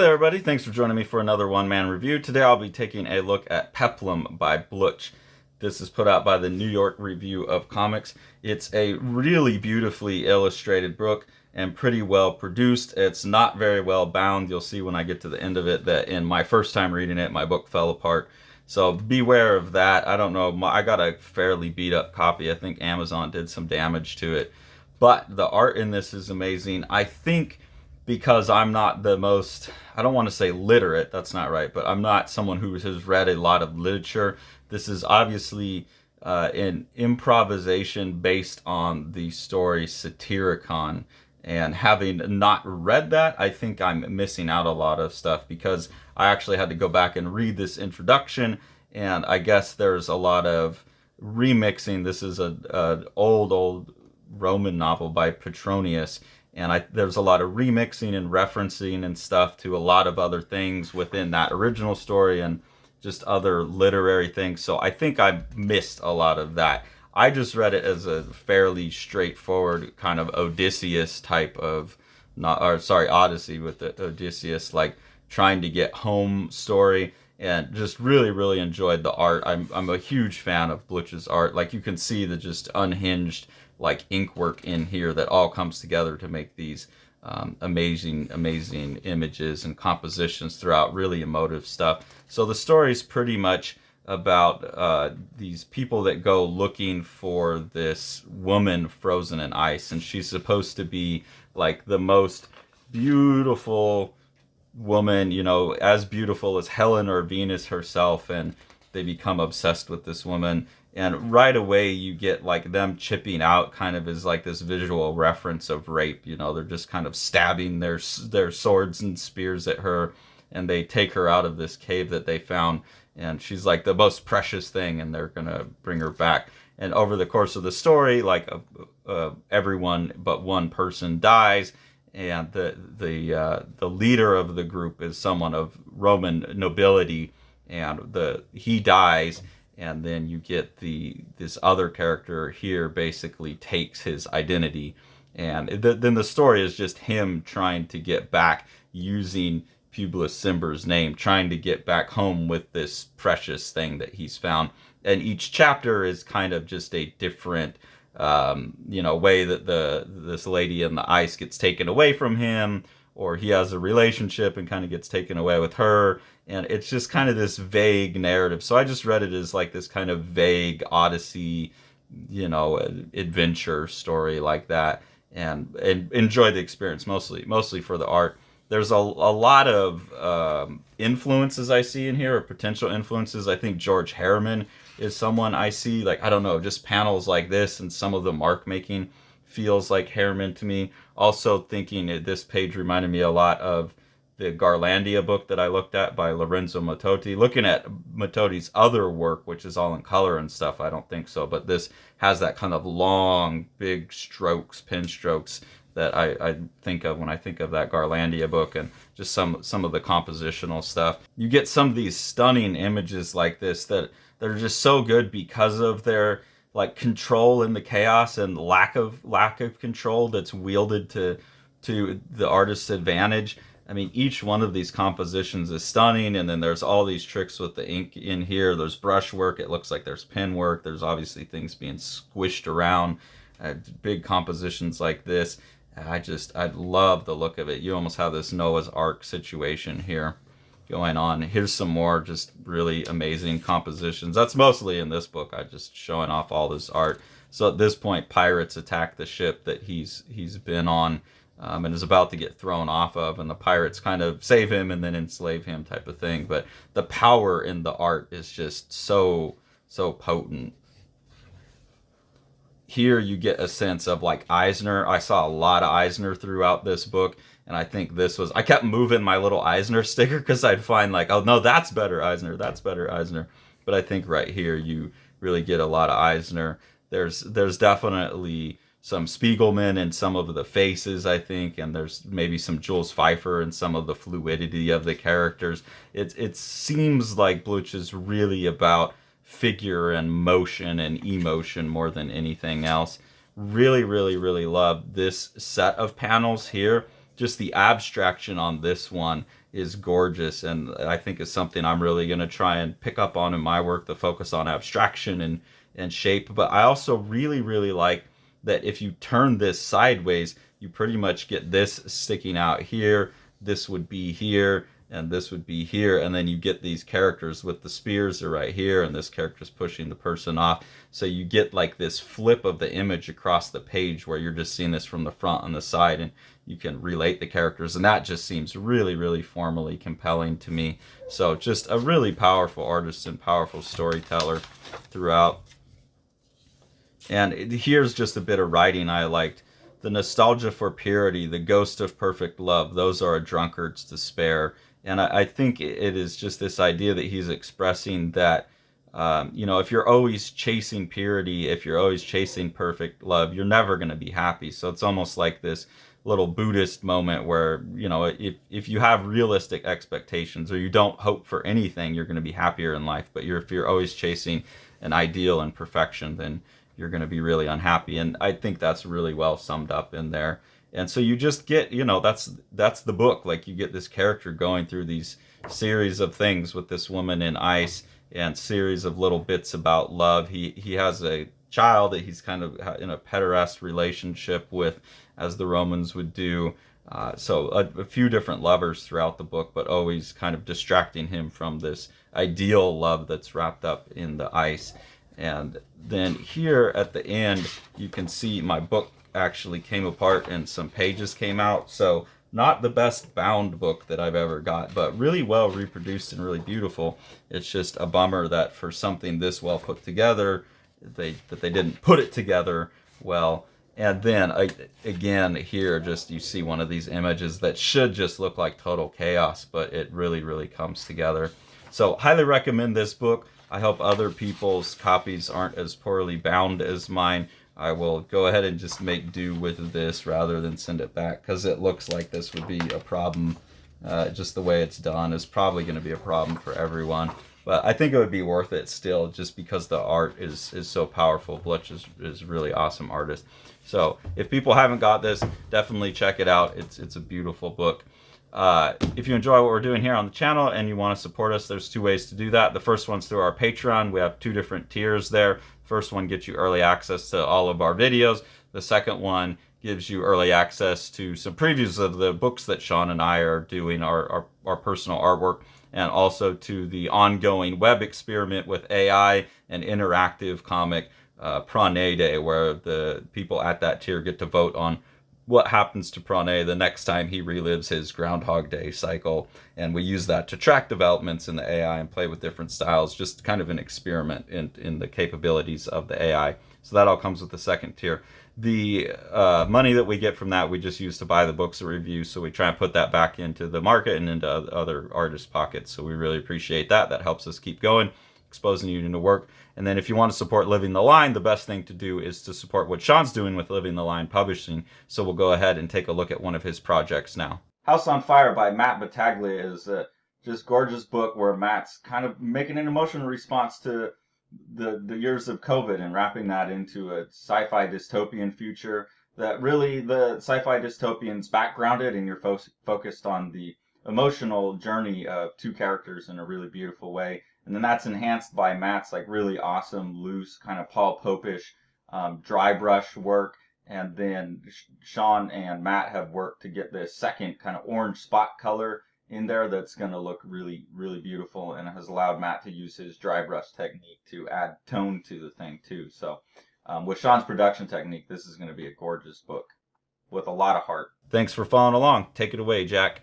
there, everybody. Thanks for joining me for another one-man review. Today I'll be taking a look at Peplum by Blutch. This is put out by the New York Review of Comics. It's a really beautifully illustrated book and pretty well produced. It's not very well bound. You'll see when I get to the end of it that in my first time reading it, my book fell apart. So beware of that. I don't know. I got a fairly beat up copy. I think Amazon did some damage to it. But the art in this is amazing. I think because I'm not the most, I don't want to say literate, that's not right, but I'm not someone who has read a lot of literature. This is obviously an improvisation based on the story Satyricon. And having not read that, I think I'm missing out a lot of stuff because I actually had to go back and read this introduction, and I guess there's a lot of remixing. This is an old Roman novel by Petronius, and there's a lot of remixing and referencing and stuff to a lot of other things within that original story and just other literary things. So I think I missed a lot of that. I just read it as a fairly straightforward kind of Odysseus type of, Odyssey with the Odysseus, like trying to get home story, and just really enjoyed the art. I'm a huge fan of Blutch's art. Like, you can see the just unhinged like ink work in here that all comes together to make these amazing images and compositions throughout, really emotive stuff. So the story is pretty much about these people that go looking for this woman frozen in ice, and she's supposed to be like the most beautiful woman, you know, as beautiful as Helen or Venus herself, and they become obsessed with this woman. And right away you get like them chipping out kind of as like this visual reference of rape. You know, they're just kind of stabbing their swords and spears at her, and they take her out of this cave that they found, and she's like the most precious thing, and they're gonna bring her back. And over the course of the story, like everyone but one person dies, and the leader of the group is someone of Roman nobility, and he dies. And then you get this other character here basically takes his identity, and then the story is just him trying to get back using Publius Cimber's name, trying to get back home with this precious thing that he's found. And each chapter is kind of just a different, way that this lady in the ice gets taken away from him, or he has a relationship and kind of gets taken away with her. And it's just kind of this vague narrative. So I just read it as like this kind of vague Odyssey, adventure story like that, and enjoyed the experience mostly for the art. There's a lot of influences I see in here, or potential influences. I think George Harriman is someone I see, like, I don't know, just panels like this and some of the mark making feels like Harriman to me. Also thinking this page reminded me a lot of the Garlandia book that I looked at by Lorenzo Mattotti. Looking at Mattotti's other work, which is all in color and stuff, I don't think so. But this has that kind of long, big strokes, pen strokes that I think of when I think of that Garlandia book, and just some of the compositional stuff. You get some of these stunning images like this that they're just so good because of their like control in the chaos and lack of control that's wielded to the artist's advantage. I mean, each one of these compositions is stunning, and then there's all these tricks with the ink in here. There's brush work. It looks like there's pen work. There's obviously things being squished around. Big compositions like this. I love the look of it. You almost have this Noah's Ark situation here going on. Here's some more just really amazing compositions. That's mostly in this book. I just showing off all this art. So at this point, pirates attack the ship that he's been on, and is about to get thrown off of, and the pirates kind of save him and then enslave him type of thing. But the power in the art is just so potent. Here you get a sense of like Eisner. I saw a lot of Eisner throughout this book, and I think I kept moving my little Eisner sticker because I'd find like, oh no, that's better Eisner, that's better Eisner. But I think right here you really get a lot of Eisner. There's definitely some Spiegelman in some of the faces, I think, and there's maybe some Jules Pfeiffer in some of the fluidity of the characters. It seems like Blutch is really about figure and motion and emotion more than anything else. Really love this set of panels here. Just the abstraction on this one is gorgeous, and I think is something I'm really going to try and pick up on in my work, the focus on abstraction and shape. But I also really like that if you turn this sideways, you pretty much get this sticking out here, this would be here, and this would be here, and then you get these characters with the spears are right here, and this character's pushing the person off. So you get like this flip of the image across the page where you're just seeing this from the front and the side, and you can relate the characters, and that just seems really formally compelling to me. So just a really powerful artist and powerful storyteller throughout. And here's just a bit of writing I liked. The nostalgia for purity, the ghost of perfect love, those are a drunkard's despair. And I think it is just this idea that he's expressing that, if you're always chasing purity, if you're always chasing perfect love, you're never going to be happy. So it's almost like this little Buddhist moment where, if you have realistic expectations or you don't hope for anything, you're going to be happier in life. But if you're always chasing an ideal and perfection, then you're going to be really unhappy. And I think that's really well summed up in there. And so you just get, that's the book. Like, you get this character going through these series of things with this woman in ice and series of little bits about love. He has a child that he's kind of in a pederast relationship with, as the Romans would do. So a few different lovers throughout the book, but always kind of distracting him from this ideal love that's wrapped up in the ice. And then here at the end, you can see my book actually came apart and some pages came out. So not the best bound book that I've ever got, but really well reproduced and really beautiful. It's just a bummer that for something this well put together, they didn't put it together well. And then again here, just you see one of these images that should just look like total chaos, but it really comes together. So highly recommend this book. I hope other people's copies aren't as poorly bound as mine. I will go ahead and just make do with this rather than send it back, because it looks like this would be a problem. Just the way it's done is probably going to be a problem for everyone. But I think it would be worth it still, just because the art is so powerful. Blutch is really awesome artist. So if people haven't got this, definitely check it out. It's a beautiful book. If you enjoy what we're doing here on the channel and you want to support us, there's two ways to do that. The first one's through our Patreon. We have two different tiers there. First one gets you early access to all of our videos. The second one gives you early access to some previews of the books that Sean and I are doing, our personal artwork, and also to the ongoing web experiment with AI and interactive comic Prane Day, where the people at that tier get to vote on what happens to Prane the next time he relives his Groundhog Day cycle. And we use that to track developments in the AI and play with different styles, just kind of an experiment in the capabilities of the AI. So that all comes with the second tier. The money that we get from that, we just use to buy the books and review. So we try and put that back into the market and into other artists' pockets. So we really appreciate that. That helps us keep going, exposing you to work. And then if you want to support Living the Line, the best thing to do is to support what Sean's doing with Living the Line Publishing. So we'll go ahead and take a look at one of his projects now. House on Fire by Matt Battaglia is a just gorgeous book where Matt's kind of making an emotional response to the years of COVID and wrapping that into a sci-fi dystopian future that really the sci-fi dystopian's backgrounded, and you're focused on the emotional journey of two characters in a really beautiful way. And then that's enhanced by Matt's like really awesome, loose, kind of Paul Popish dry brush work. And then Sean and Matt have worked to get this second kind of orange spot color in there that's going to look really beautiful, and has allowed Matt to use his dry brush technique to add tone to the thing too. So with Sean's production technique, this is going to be a gorgeous book with a lot of heart. Thanks for following along. Take it away, Jack.